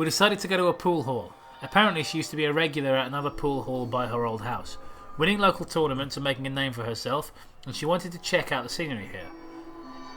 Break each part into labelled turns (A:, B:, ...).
A: decided to go to a pool hall. Apparently she used to be a regular at another pool hall by her old house, winning local tournaments and making a name for herself, and she wanted to check out the scenery here.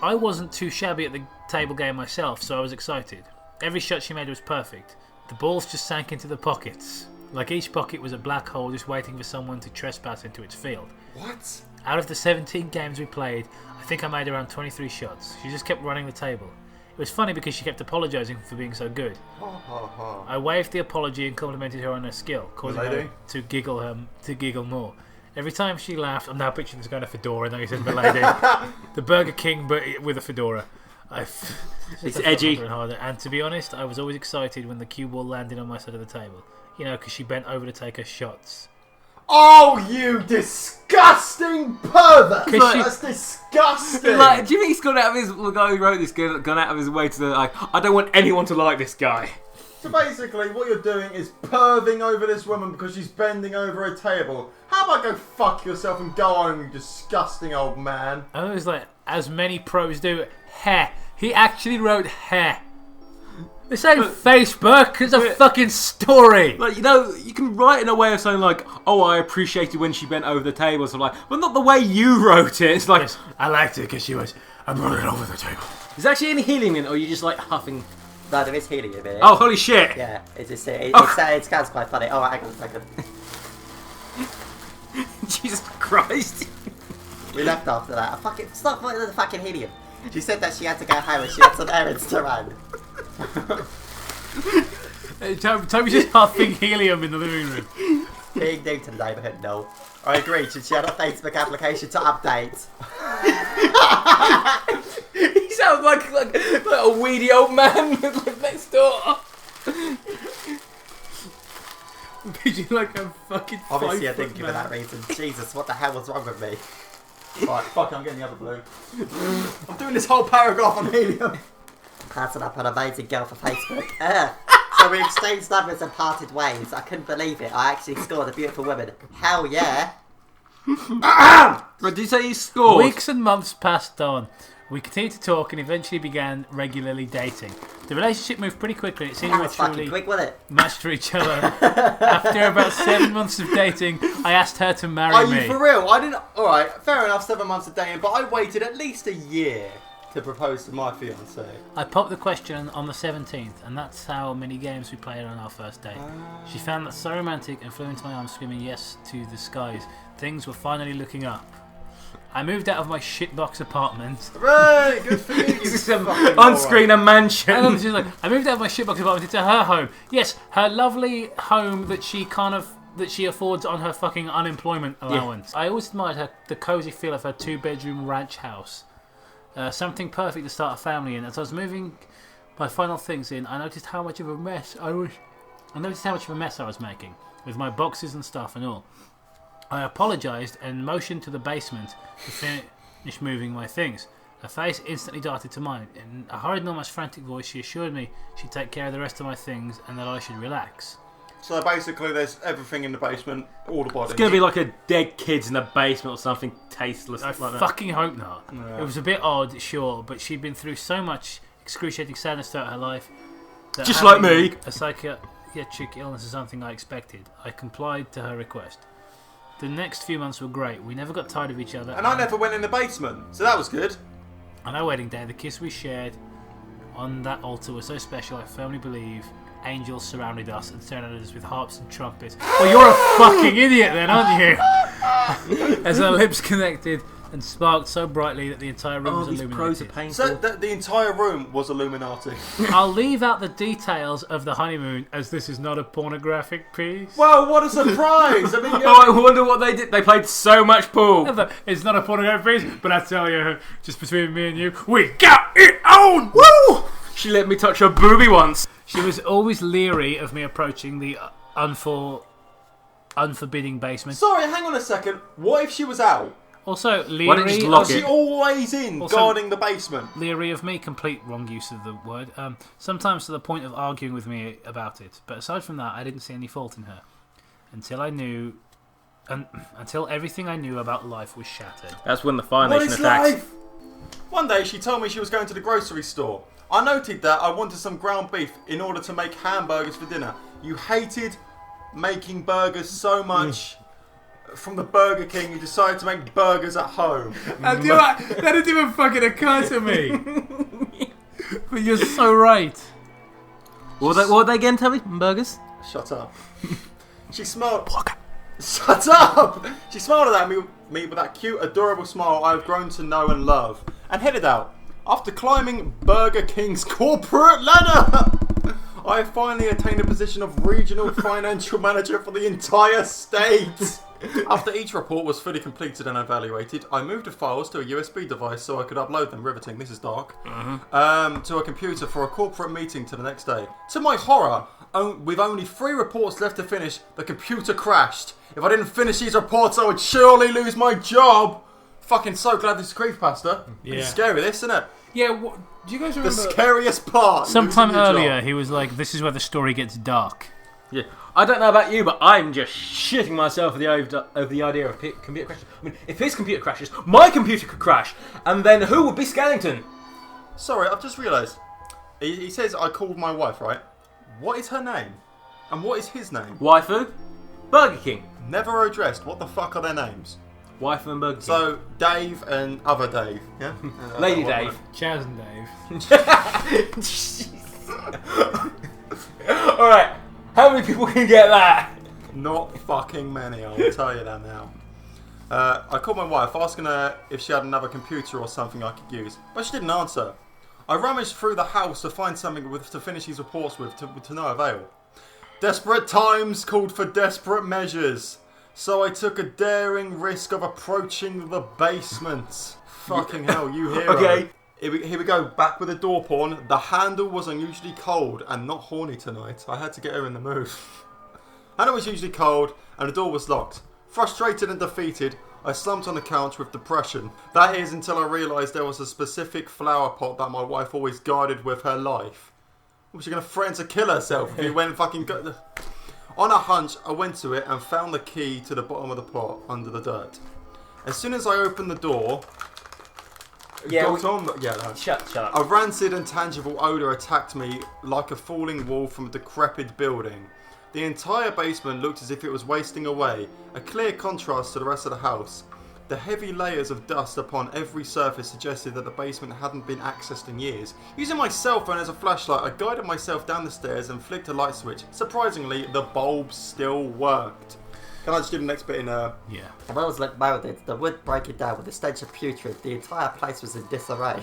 A: I wasn't too shabby at the table game myself, so I was excited. Every shot she made was perfect. The balls just sank into the pockets. Like each pocket was a black hole just waiting for someone to trespass into its field.
B: What?
A: Out of the 17 games we played, I think I made around 23 shots. She just kept running the table. It was funny because she kept apologising for being so good. I waved the apology and complimented her on her skill, causing her to giggle more. Every time she laughed, I'm now picturing this guy in a fedora, now he said milady. The Burger King, but with a fedora.
C: It's edgy.
A: And to be honest, I was always excited when the cue ball landed on my side of the table. You know, because she bent over to take her shots.
B: Oh, you disgusting pervert! That's disgusting!
C: Like, do you think he's gone out of his... The guy who wrote this gone out of his way to I don't want anyone to like this guy.
B: So basically, what you're doing is perving over this woman because she's bending over a table. How about go fuck yourself and go home, you disgusting old man?
A: I was like, as many pros do, hair. He actually wrote hair. This ain't Facebook, it's a fucking story.
C: Like, you know, you can write in a way of saying like, oh, I appreciated when she bent over the table, so like, but not the way you wrote it. It's like,
A: yes, I liked it because I brought it over the table.
C: Is there actually any helium in it, or are you just like huffing?
D: No, there is helium in it.
C: Oh, holy shit!
D: Yeah, it sounds quite funny. Oh, hang on a second.
C: Jesus Christ.
D: We left after that. Stop putting the fucking helium. She said that she had to go home and she had some errands to run.
A: Toby's just huffing helium in the living room.
D: Being new to the neighbourhood, no. I agree, should she have a Facebook application to update?
C: He sounds like a weedy old man like next door.
A: Picture like a fucking
D: Obviously I didn't give her that reason. Jesus, what the hell was wrong with me?
B: Right, fuck it, I'm getting the other blue. I'm doing this whole paragraph on helium.
D: Passing up an amazing girl for Facebook. So we exchanged numbers and parted ways. I couldn't believe it. I actually scored a beautiful woman. Hell yeah.
C: But did you say you scored?
A: Weeks and months passed on. We continued to talk and eventually began regularly dating. The relationship moved pretty quickly. It seemed we were truly matched for each other. After about 7 months of dating, I asked her to marry me.
B: Are you for real? I didn't... Alright, fair enough, 7 months of dating, but I waited at least a year to propose to my fiancée.
A: I popped the question on the 17th, and that's how many games we played on our first date. She found that so romantic and flew into my arms screaming yes to the skies. Things were finally looking up. I moved out of my shitbox apartment.
B: Hooray! Good for you!
C: On screen, a mansion.
A: And she's like, I moved out of my shitbox apartment into her home. Yes, her lovely home that she affords on her fucking unemployment allowance. Yeah. I always admired the cozy feel of her 2-bedroom ranch house. Something perfect to start a family in. As I was moving my final things in, I noticed how much of a mess I was making with my boxes and stuff and all. I apologised and motioned to the basement to finish moving my things. Her face instantly darted to mine. In a hurried and almost frantic voice, she assured me she'd take care of the rest of my things and that I should relax.
B: So basically there's everything in the basement, all the bodies.
C: It's going to be like a dead kids in the basement or something tasteless
A: I
C: like that.
A: Fucking hope not. Yeah. It was a bit odd, sure, but she'd been through so much excruciating sadness throughout her life.
C: Just like me.
A: A psychiatric illness is something I expected. I complied to her request. The next few months were great. We never got tired of each other.
B: And I never went in the basement, so that was good.
A: On our wedding day, the kiss we shared on that altar was so special, I firmly believe angels surrounded us and surrounded us with harps and trumpets. Well, you're a fucking idiot then, aren't you? As our lips connected and sparked so brightly that the entire room was illuminated.
C: Pros are painful.
B: So the entire room was Illuminati.
A: I'll leave out the details of the honeymoon as this is not a pornographic piece.
B: Well, what a surprise! I mean,
C: I wonder what they did. They played so much pool.
A: It's not a pornographic piece, but I tell you, just between me and you, we got it on! Woo!
C: She let me touch her boobie once.
A: She was always leery of me approaching the unforbidding basement.
B: Sorry, hang on a second. What if she was out?
A: Also, leery.
C: Why don't you just lock
B: Was she always in, guarding the basement?
A: Leery of me, complete wrong use of the word. Sometimes to the point of arguing with me about it. But aside from that, I didn't see any fault in her. Until everything I knew about life was shattered.
C: That's when the Fire Nation attacked.
B: Life? One day she told me she was going to the grocery store. I noted that I wanted some ground beef in order to make hamburgers for dinner. You hated making burgers so much from the Burger King, you decided to make burgers at home.
A: That didn't even fucking occur to me. But you're so right.
C: What were they again, Toby? Burgers?
B: Shut up. She smiled. Shut up! She smiled at me with that cute, adorable smile I have grown to know and love, and headed out. After climbing Burger King's corporate ladder, I have finally attained a position of regional financial manager for the entire state. After each report was fully completed and evaluated, I moved the files to a USB device so I could upload them, riveting, this is dark, to a computer for a corporate meeting to the next day. To my horror, with only 3 reports left to finish, the computer crashed. If I didn't finish these reports, I would surely lose my job. Fucking so glad this is Creepypasta.
A: Yeah.
B: It's scary, this, isn't it?
A: Yeah, do you guys remember?
B: The scariest part.
A: Sometime
B: losing your
A: earlier,
B: job.
A: he was like, this is where the story gets dark.
C: Yeah. I don't know about you, but I'm just shitting myself over the idea of computer crashes. I mean, if his computer crashes, my computer could crash, and then who would be Skellington?
B: Sorry, I've just realised. He says I called my wife, right? What is her name? And what is his name?
C: Waifu? Burger King.
B: Never addressed. What the fuck are their names?
C: Waifu and Burger King.
B: So, Dave and other Dave, yeah?
C: Lady Dave.
A: Chaz and Dave.
C: Alright, how many people can get that?
B: Not fucking many, I will tell you that now. I called my wife asking her if she had another computer or something I could use, but she didn't answer. I rummaged through the house to find something to finish these reports with, to no avail. Desperate times called for desperate measures, so I took a daring risk of approaching the basement. Fucking hell, you hero.
C: Okay.
B: Here we go, back with the door porn. The handle was unusually cold and not horny tonight. I had to get her in the mood. Handle was usually cold and the door was locked. Frustrated and defeated, I slumped on the couch with depression. That is until I realised there was a specific flower pot that my wife always guarded with her life. Was she going to threaten to kill herself if he went fucking... On a hunch, I went to it and found the key to the bottom of the pot under the dirt. As soon as I opened the door...
C: Yeah,
B: Shut
C: up.
B: A rancid and tangible odour attacked me like a falling wall from a decrepit building. The entire basement looked as if it was wasting away, a clear contrast to the rest of the house. The heavy layers of dust upon every surface suggested that the basement hadn't been accessed in years. Using my cell phone as a flashlight, I guided myself down the stairs and flicked a light switch. Surprisingly, the bulb still worked. Can I just do the next bit in
A: Yeah.
D: The walls looked molded, the wood broken down with the stench of putrid, the entire place was in disarray.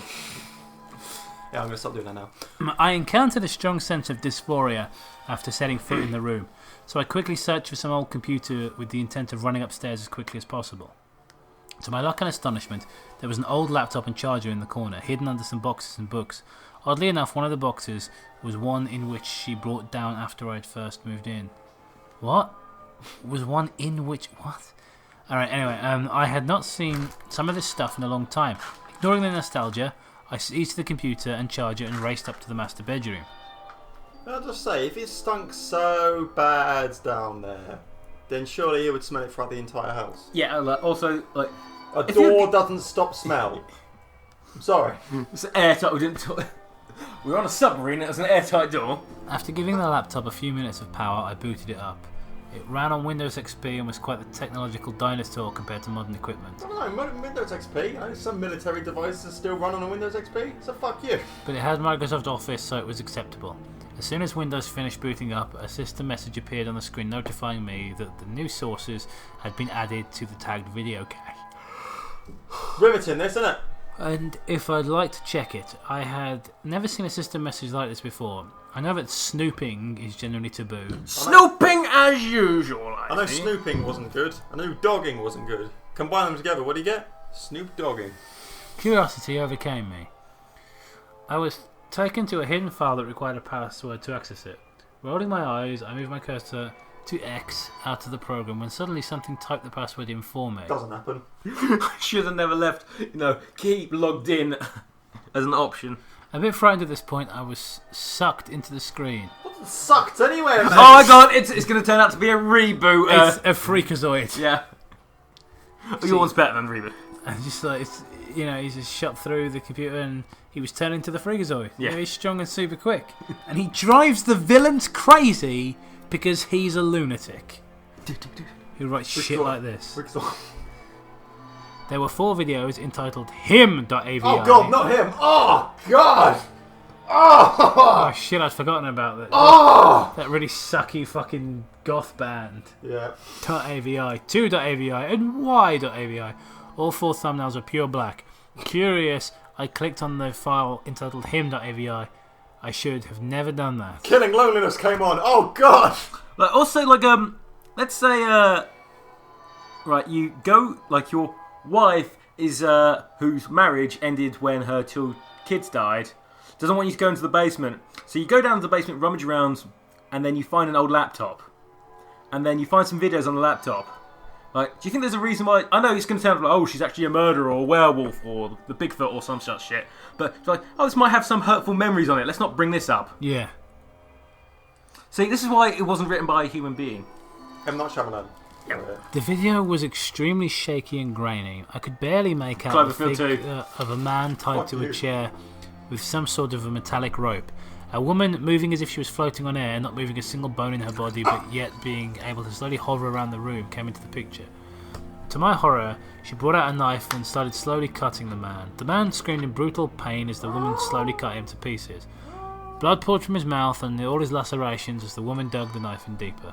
B: Yeah, I'm going to stop doing that now.
A: I encountered a strong sense of dysphoria after setting foot in the room, so I quickly searched for some old computer with the intent of running upstairs as quickly as possible. To my luck and astonishment, there was an old laptop and charger in the corner, hidden under some boxes and books. Oddly enough, one of the boxes was one in which she brought down after I had first moved in. What? Was one in which... What? Alright, anyway, I had not seen some of this stuff in a long time. Ignoring the nostalgia, I seized the computer and charger and raced up to the master bedroom.
B: I'll just say, if it stunk so bad down there, then surely it would smell it throughout the entire house.
C: Yeah, also, like...
B: A door doesn't stop smell. I'm sorry.
C: It's airtight. We were on a submarine, it was an airtight door.
A: After giving the laptop a few minutes of power, I booted it up. It ran on Windows XP and was quite the technological dinosaur compared to modern equipment.
B: I don't know, Windows XP, you know, some military devices still run on a Windows XP, so fuck you.
A: But it had Microsoft Office, so it was acceptable. As soon as Windows finished booting up, a system message appeared on the screen notifying me that the new sources had been added to the tagged video cache.
B: Riveting this, isn't it?
A: And if I'd like to check it, I had never seen a system message like this before. I know that snooping is generally taboo.
C: Snooping as usual,
B: I know snooping wasn't good. I know dogging wasn't good. Combine them together, what do you get? Snoop dogging.
A: Curiosity overcame me. I was taken to a hidden file that required a password to access it. Rolling my eyes, I moved my cursor to X out of the program when suddenly something typed the password in for me.
B: Doesn't happen.
C: Should have never left, keep logged in as an option.
A: A bit frightened at this point, I was sucked into the screen.
B: What sucked anyway?
C: Oh my god, it's going to turn out to be a reboot.
A: It's a freakazoid.
C: Yeah. Yours better than reboot.
A: And just like he's just shot through the computer and he was turned into the Freakazoid.
C: Yeah.
A: He's strong and super quick. And he drives the villains crazy because he's a lunatic who writes shit like this. There were 4 videos entitled him.avi.
B: Oh god, not him! Oh god!
A: Oh shit, I'd forgotten about that.
B: Oh!
A: That really sucky fucking goth band.
B: Yeah.
A: .avi, 2.avi, and y.avi. All 4 thumbnails are pure black. Curious, I clicked on the file entitled him.avi. I should have never done that.
B: Killing Loneliness came on. Oh god!
C: Like also, let's say, right, you go like your wife is whose marriage ended when her 2 kids died. Doesn't want you to go into the basement, so you go down to the basement, rummage around, and then you find an old laptop, and then you find some videos on the laptop. Like, do you think there's a reason why? I know it's going to sound like, oh, she's actually a murderer or a werewolf or the Bigfoot or some such shit, but it's like, oh, this might have some hurtful memories on it. Let's not bring this up.
A: Yeah.
C: See, this is why it wasn't written by a human being.
B: M. Night Shyamalan.
A: The video was extremely shaky and grainy. I could barely make out the
C: Cloverfield
A: figure of a man tied to a chair with some sort of a metallic rope. A woman moving as if she was floating on air, not moving a single bone in her body, but yet being able to slowly hover around the room, came into the picture. To my horror, she brought out a knife and started slowly cutting the man. The man screamed in brutal pain as the woman slowly cut him to pieces. Blood poured from his mouth and all his lacerations as the woman dug the knife in deeper.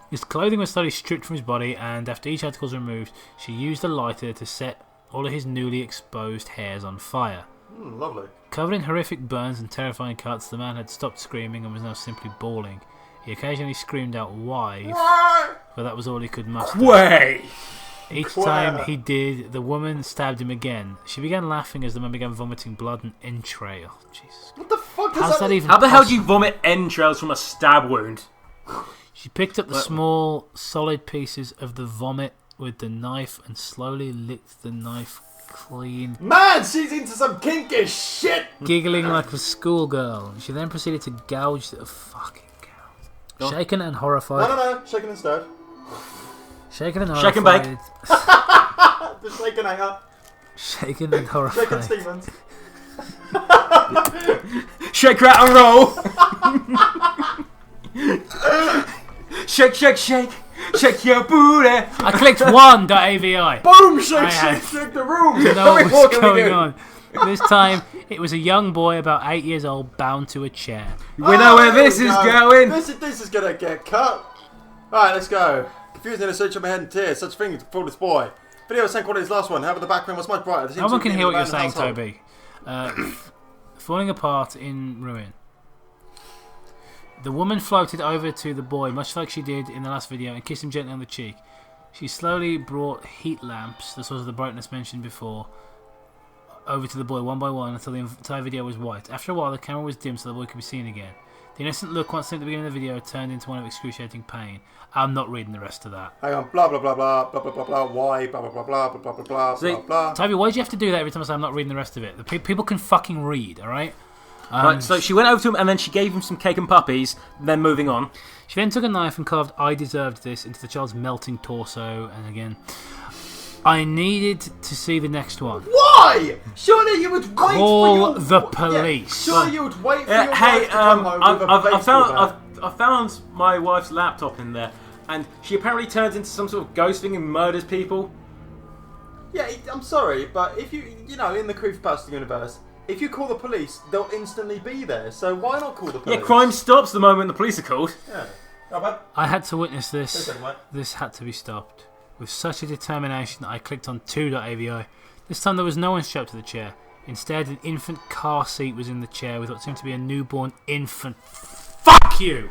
A: His clothing was slowly stripped from his body, and after each article was removed, she used a lighter to set all of his newly exposed hairs on fire.
B: Lovely.
A: Covered in horrific burns and terrifying cuts, the man had stopped screaming and was now simply bawling. He occasionally screamed out "wife," but that was all he could muster.
C: Way!
A: Each time he did, the woman stabbed him again. She began laughing as the man began vomiting blood and entrail. Jesus.
B: What the fuck
A: How's that even
C: How the hell do
A: possible?
C: you vomit entrails from a stab wound?
A: She picked up the small, solid pieces of the vomit with the knife and slowly licked the knife clean.
B: Man, she's into some kinky shit!
A: Giggling like a schoolgirl. She then proceeded to gouge the fucking cow. Shaken and horrified.
B: No, shaking instead.
A: Shaken and
C: Shake and
A: horrified.
B: The shakenator.
A: Shaken and horrified.
B: Shaking Stevens.
C: Shake, rat, and roll! Shake, shake, shake. Shake your booty.
A: I clicked 1.avi.
B: Boom!
A: I had
B: Shake the room!
A: to know
C: How many more
A: what was
C: can we
A: going
C: do?
A: on. This time, it was a young boy about 8 years old bound to a chair.
C: We know where this is going.
B: This is gonna get cut. Alright, let's go. Confusing in a search of my head and tears. Such things to fool this boy. Video was same quality as last one. However, the background was much brighter.
A: No one can hear what you're saying, Toby. Falling apart in ruin. The woman floated over to the boy, much like she did in the last video, and kissed him gently on the cheek. She slowly brought heat lamps, the source of the brightness mentioned before, over to the boy one by one until the entire video was white. After a while, the camera was dim so the boy could be seen again. The innocent look once seen at the beginning of the video turned into one of excruciating pain. I'm not reading the rest of that.
B: Hang on, blah blah blah blah blah blah blah blah. Why? Blah blah blah blah blah blah blah
C: See,
B: blah blah.
A: Toby, why do you have to do that every time I say I'm not reading the rest of it? The people can fucking read, alright?
C: Right, so she went over to him and then she gave him some cake and puppies, then moving on.
A: She then took a knife and carved "I deserved this" into the child's melting torso, and again, I needed to see the next one.
B: Why? Surely you would wait
A: Call
B: for your...
A: the police.
B: Yeah, surely you would wait for your wife
C: Hey,
B: to come home with a baseball bat.
C: I found my wife's laptop in there, and she apparently turns into some sort of ghost thing and murders people.
B: Yeah, I'm sorry, but if you know, in the Creepypasta universe, if you call the police, they'll instantly be there. So why not call the police?
C: Yeah, crime stops the moment the police are called.
B: Yeah. How bad?
A: I had to witness this.
B: Yes, anyway.
A: This had to be stopped. With such a determination that I clicked on 2.avi. This time there was no one strapped to the chair. Instead, an infant car seat was in the chair with what seemed to be a newborn infant. Fuck you!